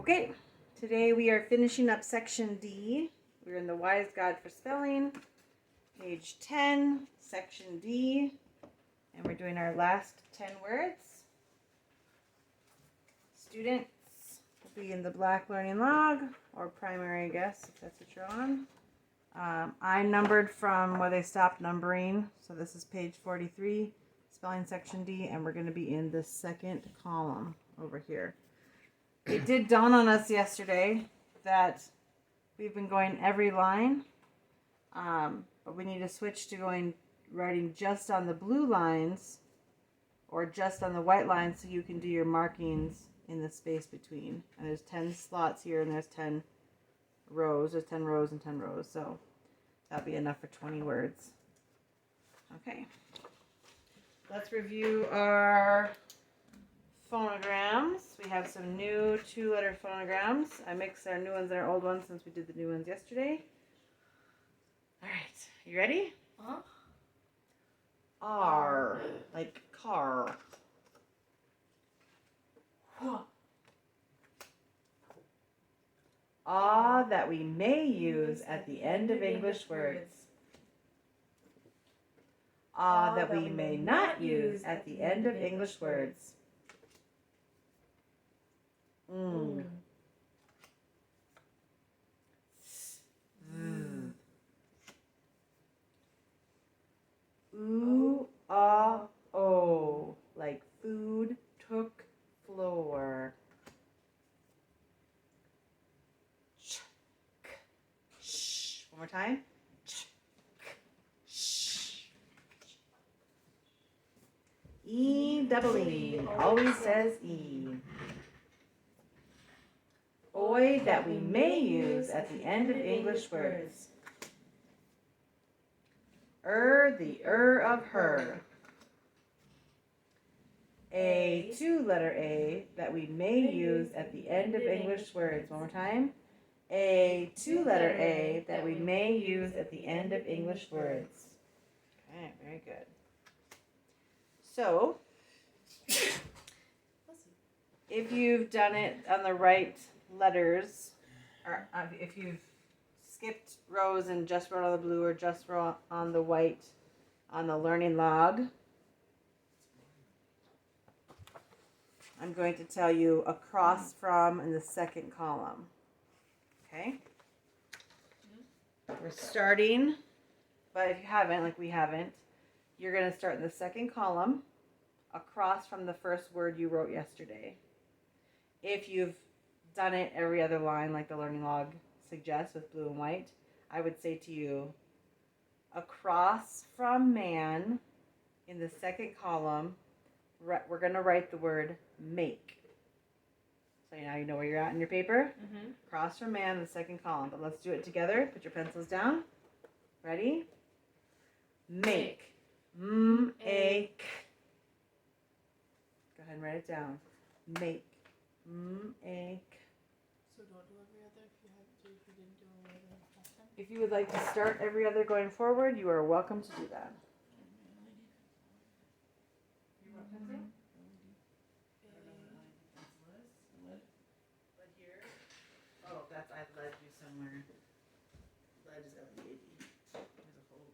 Okay, today we are finishing up Section D. We're in the Wise Guide for Spelling, page 10, Section D, and we're doing our last 10 words. Students will be in the black learning log, or primary, I guess, if that's what you're on. I numbered from where they stopped numbering, so this is page 43, Spelling Section D, and we're going to be in the second column over here. It did dawn on us yesterday that we've been going every line, but we need to switch to writing just on the blue lines or just on the white lines so you can do your markings in the space between. And there's 10 slots here and there's 10 rows. There's 10 rows and 10 rows, so that'll be enough for 20 words. Okay, let's review our phonograms. We have some new 2-letter phonograms. I mixed our new ones and our old ones since we did the new ones yesterday. All right, you ready? Uh-huh. R, like car. Ah, that we may use at the end of English words. Ah, that we may not use at the end of English words. Ooh, ah, oh, like food took floor. Ch, k, sh. One more time. Ch, k, sh. E-double-E, always says E. Oi, that we may use at the end of English words. The of her. A 2-letter A that we may use at the end of English words. One more time. A 2-letter A that we may use at the end of English words. Okay, very good. So, if you've done it on the right letters, or if you've skipped rows and just wrote on the blue or just wrote on the white on the learning log, I'm going to tell you across from in the second column. Okay? We're starting, but if you haven't, like we haven't, you're going to start in the second column across from the first word you wrote yesterday. If you've done it every other line like the learning log suggests with blue and white, I would say to you, across from man in the second column, we're going to write the word make. So now you know where you're at in your paper. Mm-hmm. Across from man in the second column. But let's do it together. Put your pencils down. Ready? Make. M-A-K. Go ahead and write it down. Make. M-A-K. So don't do every other if you didn't do every other last time? If you would like to start every other going forward, you are welcome to do that. Oh, that's, I led you somewhere. Lead is L-E-A-D. There's a whole.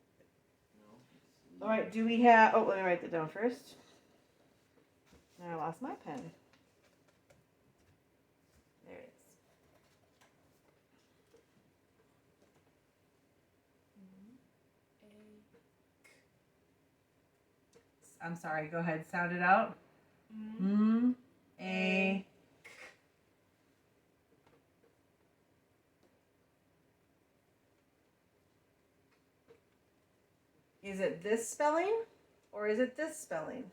No. All right, do we have, let me write that down first. Now I lost my pen. There it is. I'm sorry, go ahead, sound it out. A. Is it this spelling or is it this spelling?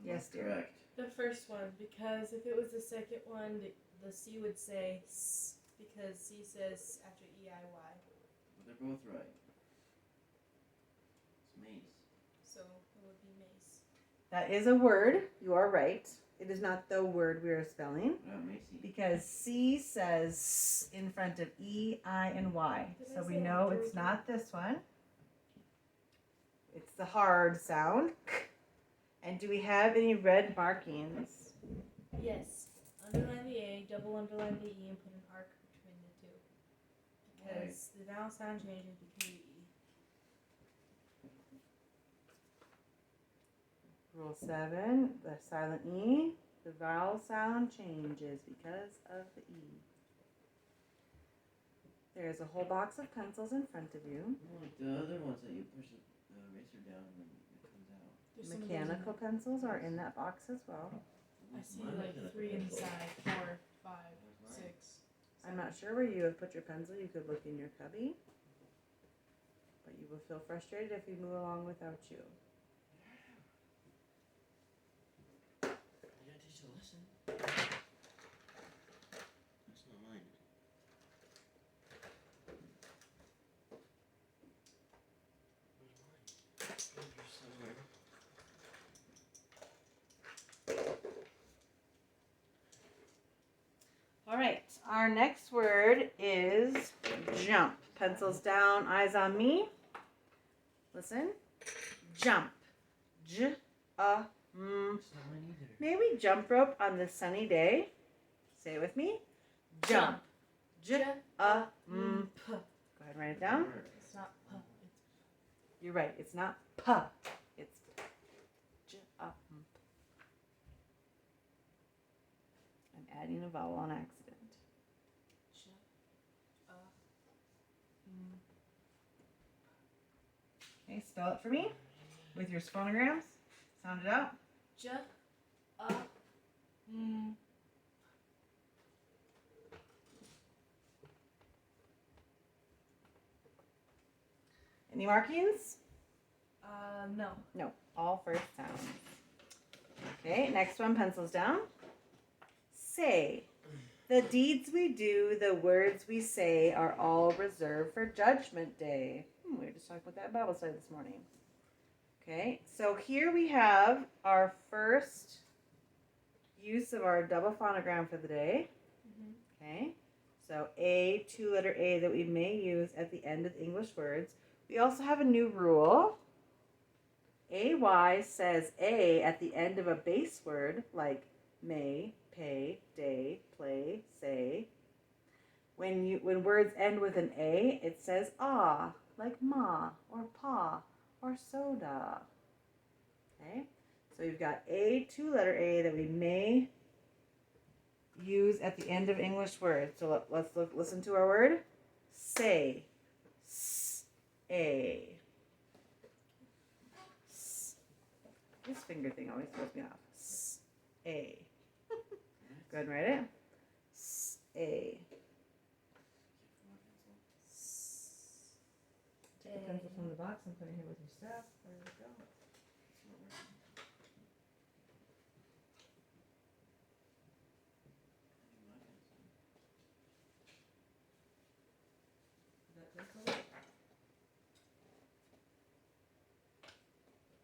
Yes, dear. Correct. The first one, because if it was the second one, the C would say S, because C says after E-I-Y. But they're both right. It's mace. So it would be mace. That is a word. You are right. It is not the word we are spelling Macy. because C says S in front of E, I, and Y. So we know it's not this one. It's the hard sound. And do we have any red markings? Yes. Underline the A, double double underline the E and put an arc between the two. Because the vowel sound changes between the E. Rule 7, the silent E, the vowel sound changes because of the E. There's a whole box of pencils in front of you. Like the other ones that you push the eraser down and then it comes out. There's some of those in Mechanical pencils are in that box as well. I see like 3 inside, 4, 5, 6. I'm not sure where you have put your pencil. You could look in your cubby. But you will feel frustrated if we move along without you. I gotta teach a lesson. That's not mine. Where's mine? Here's somewhere. All right, our next word is jump. Pencils down, eyes on me. Listen. Jump. J-a-m. That's not mine either. Maybe jump rope on this sunny day. Say it with me. Jump. J-a-m. P. Go ahead and write it down. It's not P. It's You're right. It's not P. It's J-a-m. I'm adding a vowel on accident. Okay, spell it for me with your phonograms. Sound it out. J-a-m. Any markings? No. No, all first sounds. Okay, next one, pencils down. Say. The deeds we do, the words we say are all reserved for Judgment Day. We were just talking about that in Bible study this morning. Okay, so here we have our first use of our double phonogram for the day. Okay, so A, 2-letter A that we may use at the end of English words. We also have a new rule. AY says A at the end of a base word like may, pay, day, play, say. When words end with an A, it says ah, like ma, or pa, or soda. Okay, so you've got A, 2-letter A that we may use at the end of English words. So let's listen to our word. Say. S-A. This finger thing always throws me off. S-A. Go ahead and write it. S-A. Take the pencil from the box and put it here with your stuff. Where did it go?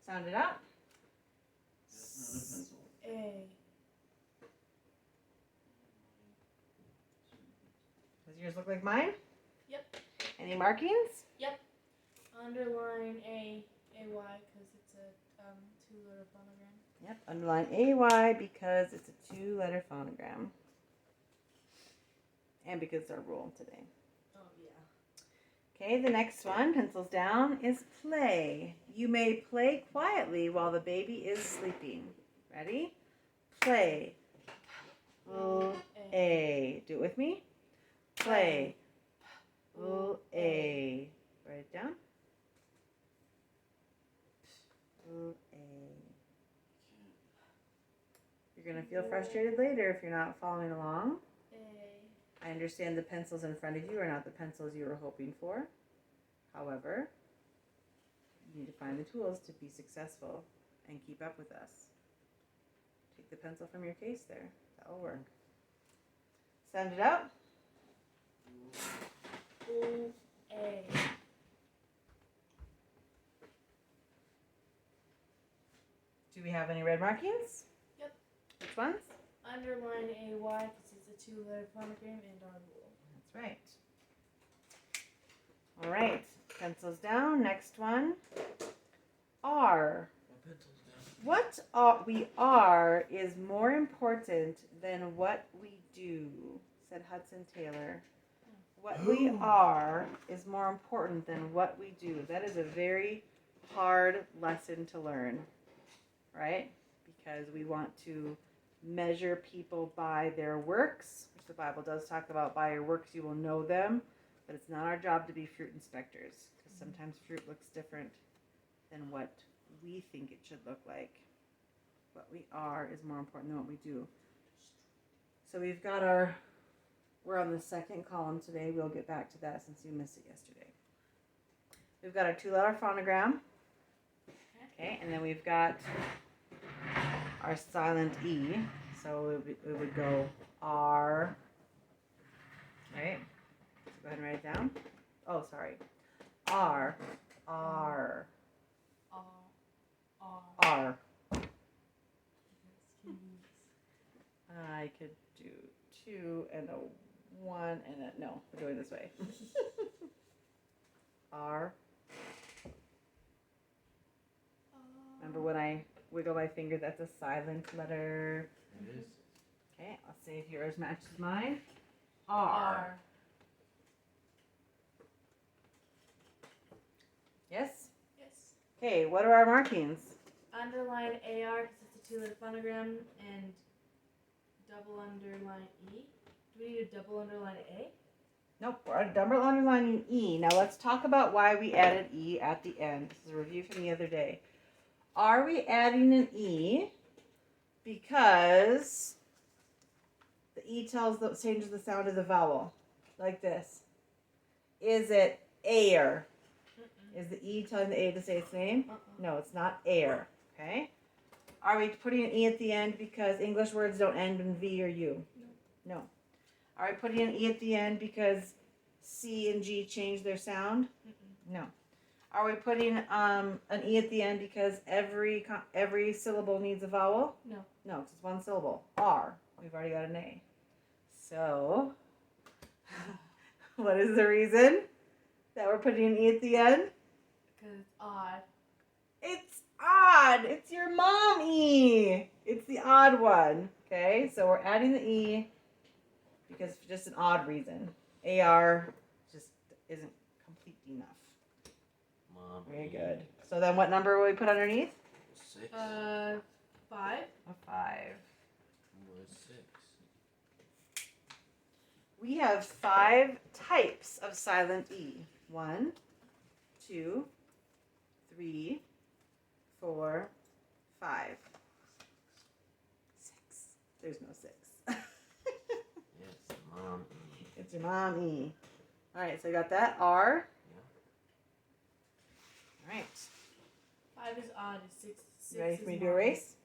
Sound it out. That's not a pencil. A. Does yours look like mine? Yep. Any markings? Underline A, A-Y, because it's a 2-letter phonogram. Yep. Underline AY because it's a 2-letter phonogram. And because it's our rule today. Oh, yeah. Okay, the next one, pencils down, is play. You may play quietly while the baby is sleeping. Ready? Play. A. Do it with me. Play. A. Write it down. A. You're going to feel frustrated later if you're not following along. A. I understand the pencils in front of you are not the pencils you were hoping for. However, you need to find the tools to be successful and keep up with us. Take the pencil from your case there. That will work. Sound it out. A. Do we have any red markings? Yep. Which ones? Underline A-Y, because it's a 2-letter phonogram and our rule. That's right. All right. Pencils down. Next one. R. My pencil's What we are is more important than what we do, said Hudson Taylor. What we are is more important than what we do. That is a very hard lesson to learn, right? Because we want to measure people by their works, which the Bible does talk about. By your works you will know them, but it's not our job to be fruit inspectors, because sometimes fruit looks different than what we think it should look like. What we are is more important than what we do. So we've got we're on the second column today. We'll get back to that since you missed it yesterday. We've got our 2-letter phonogram. Okay, and then we've got our silent E. So we would go R. Right? So go ahead and write it down. Oh, sorry. R. R. R. I could do 2 and a 1 and a, no, we're doing this way. R. Remember when I wiggle my finger, that's a silent letter. It is. Okay, let's see if yours matches mine. R. Yes? Yes. Okay, what are our markings? Underline AR because it's a 2-letter phonogram, and double underline E. Do we need a double underline A? Nope, we're double underlining E. Now let's talk about why we added E at the end. This is a review from the other day. Are we adding an E because the E changes the sound of the vowel, like this? Is it air? Is the E telling the A to say its name? No, it's not air. Okay. Are we putting an E at the end because English words don't end in V or U? No. Are we putting an E at the end because C and G change their sound? No. Are we putting an E at the end because every syllable needs a vowel? No. No, it's one syllable. R. We've already got an A. So, what is the reason that we're putting an E at the end? Because it's odd. It's odd. It's your mom E. It's the odd one. Okay, so we're adding the E because for just an odd reason. AR just isn't complete enough. Mom. Very good. So then what number will we put underneath? 6. 5. A 5. Was 6. We have 5 types of silent E. 1, 2, 3, 4, 5. 6. There's no 6. Yes, Mom E. It's your mom E. All right, so you got that R. Yeah. All right. 5 is odd. 6. You ready for me to do mom. erase?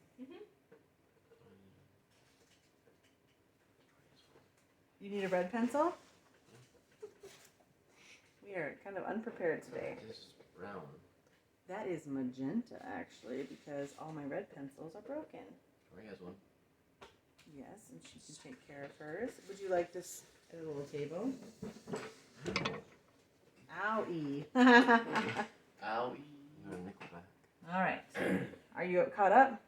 You need a red pencil? We are kind of unprepared today. This is brown. That is magenta, actually, because all my red pencils are broken. Tori has one. Yes, and she can take care of hers. Would you like this at a little table? Owie. Owie. You're a nickelback. All right. Are you caught up?